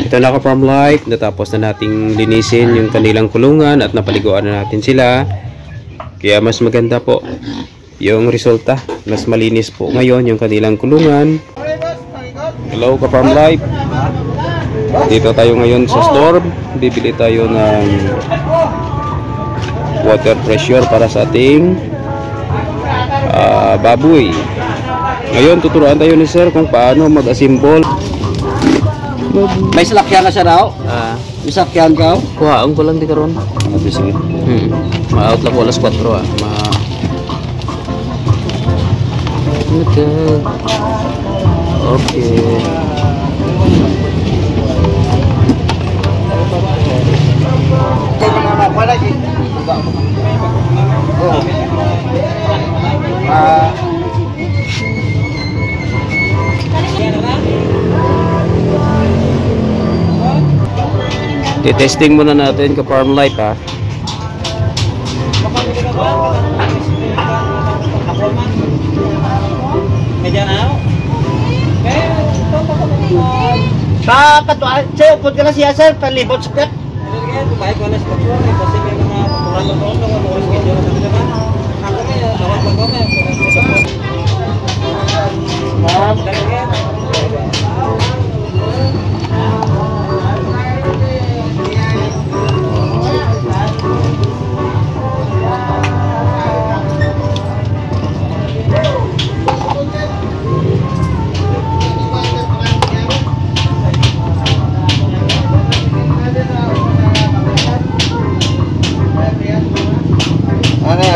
Ito na ka-farm life, natapos na nating linisin yung kanilang kulungan at napaliguan na natin sila. Kaya mas maganda po yung resulta. Mas malinis po ngayon yung kanilang kulungan. Hello ka-farm life. Dito tayo ngayon sa store. Bibili tayo ng water pressure para sa ating baboy. Ngayon tuturuan tayo ni sir kung paano mag-assemble. May salakyan ka siya raw? May salakyan ka? Kuhaan ko lang di karon. Sige. Ma-out lang ko alas 4 Okay. Testing muna natin ka farm life ha. Sa katuan, sir, upod ka na siya sir, palibot sa pet.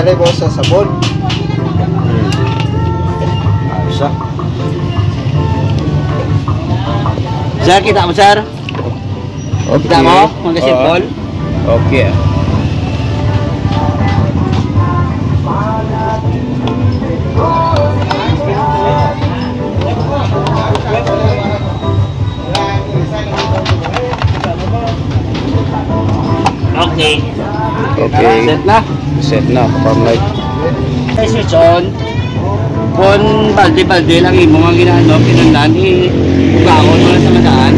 Ada bawa sa sabon. Bisa. Sir, kita mo sir? Okay. Kita mo? Mag-assemble? Okay. Okay. Okay. Set na? Set na, farm life. Ay, switch on. Kung balde-balde lang mo ang ginano, pinundan, bukakon mo lang sa madaan.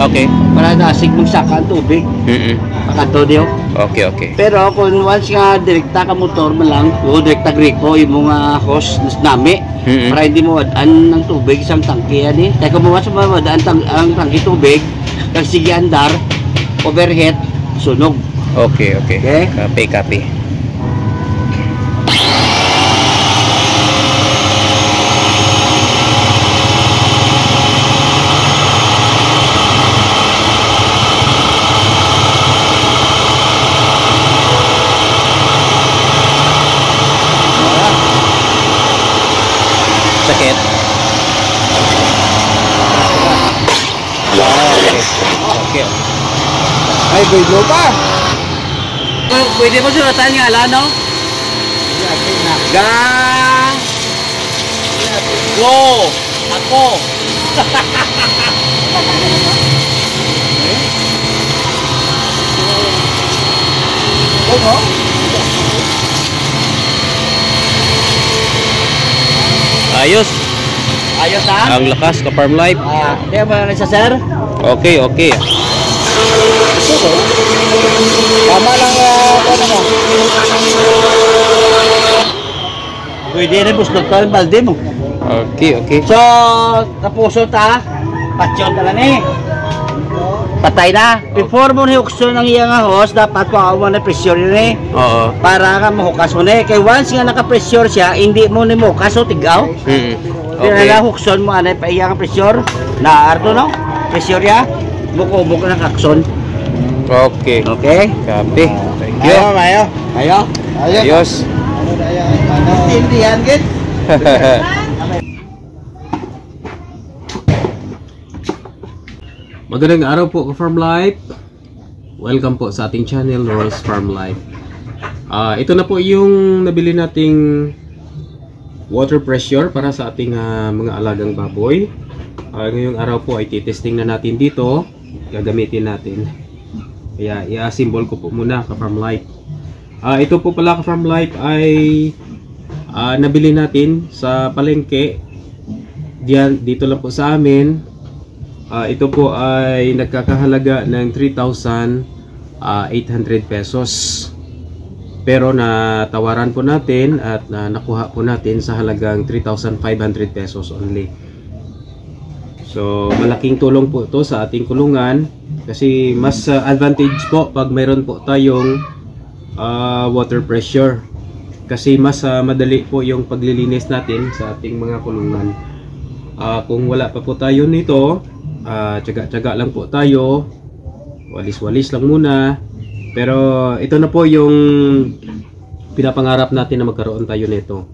Okay. Para nasig mong saka ang tubig. Pakato diyo. Okay, okay. Pero kung once nga direkta ka motor mo lang, o direkta griko, yung mga hose nami, para hindi mo wadaan ng tubig isang tangke yan eh. Kaya kung once mo wadaan ang tangke tubig, kag sige andar, overhead, sunog. Okay, okay. Okay? Copy. Sakit. Okay. Ay, gullo pa! Pwede mo suratan nga ala, no? Go! Ako! Ayos. Ayos ha? Ang lakas ka farm life. Hindi mo na sa sir? Okay, okay. Tama lang ano mo? Pwede rin buslot ka rin balde mo. Okay, okay. So, tapuso ta, patsyon ta lang eh. Patay na. Before mo hukso ng iyang hose, dapat mo na pressure yun eh. Oo. Para ka mahukas mo na eh. Kaya once nga naka-pressure siya, hindi mo ni mukas o tigaw. Okay. Kaya hukson mo anay pa iyang pressure. Naarto no? Pressure ya. Buko-buko ng kakson. Okay. Okay? Copy. Thank you. Ayo. Ayos. Hindi yan, git. Magandang araw po ka Farm Life. Welcome po sa ating channel, Roy's Farm Life. Ito na po yung nabili nating water pressure para sa ating mga alagang baboy. Ngayong araw po ay titesting na natin dito. Gagamitin natin. Kaya i-assemble ko po muna ka Farm Life. Ito po pala ka Farm Life ay nabili natin sa palengke. Dito lang po sa amin. Ito po ay nagkakahalaga ng 3,800 pesos. Pero natawaran po natin at nakuha po natin sa halagang 3,500 pesos only. So malaking tulong po ito sa ating kulungan kasi mas advantage po pag mayroon po tayong water pressure. Kasi mas madali po yung paglilinis natin sa ating mga kulungan. Kung wala pa po tayo nito, tiyaga-tiyaga lang po tayo, walis-walis lang muna. Pero ito na po yung pinapangarap natin na magkaroon tayo nito.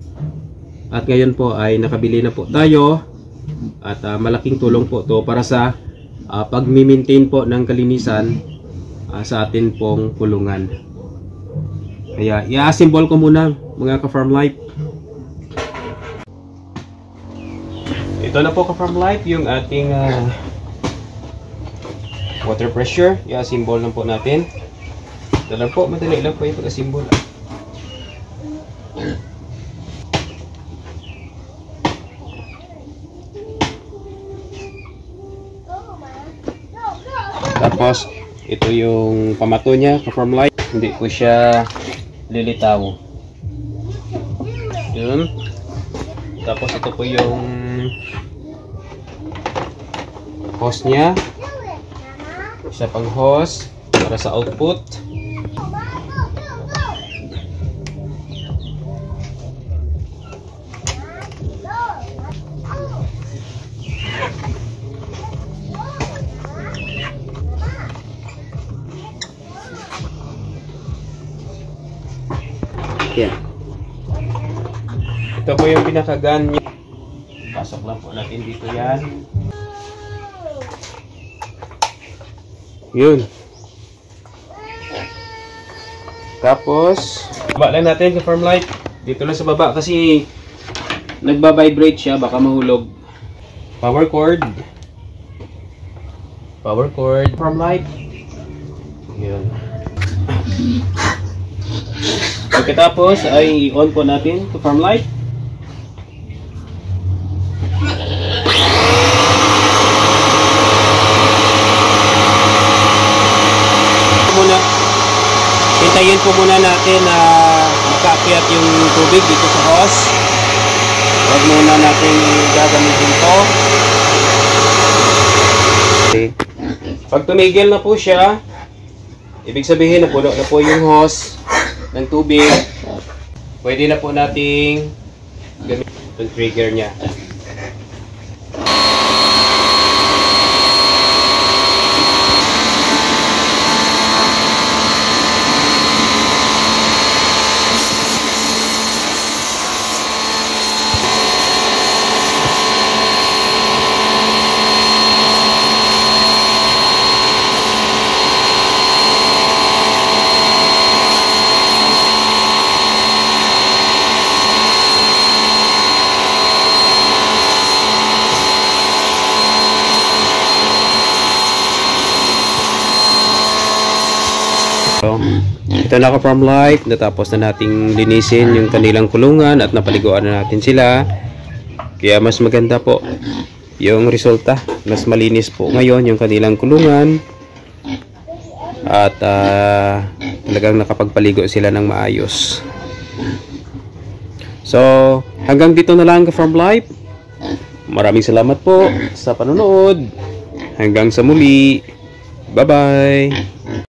At ngayon po ay nakabili na po tayo. At malaking tulong po to para sa pag-maintain po ng kalinisan sa atin pong kulungan. Kaya i-assemble ko muna mga ka-Farm Life. Ito na po ka-Farm Life yung ating water pressure. I-assemble lang po natin. Ito lang po, madali lang po yung pag-assemble. Tapos ito yung pamato niya, ka-Farm Life. Hindi po siya lilitaw. Yun. Tapos ito po yung hose niya. Isa pang hose para sa output. Yeah. Ito po yung pinaka-gun niya. Pasok lang po natin dito yan. Yun. Tapos, baba lang natin sa Farm Life. Dito lang sa baba kasi nagba-vibrate siya, baka mahulog. Power cord. Power cord. Farm Life. Yun. Pagkatapos ay on po natin to Farm Life. Hintayin po muna natin na makaakyat yung tubig dito sa hose. Huwag muna natin gagamitin to. Okay. Pag tumigil na po siya, ibig sabihin na puno na po yung hose ng tubig. Pwede na po nating gamitin yung trigger niya. So, ito na ka-Farm Life. Natapos na nating linisin yung kanilang kulungan at napaliguan na natin sila. Kaya mas maganda po yung resulta. Mas malinis po ngayon yung kanilang kulungan. At talagang nakapagpaligo sila ng maayos. So, hanggang dito na lang ka-Farm Life. Maraming salamat po sa panonood. Hanggang sa muli. Bye-bye.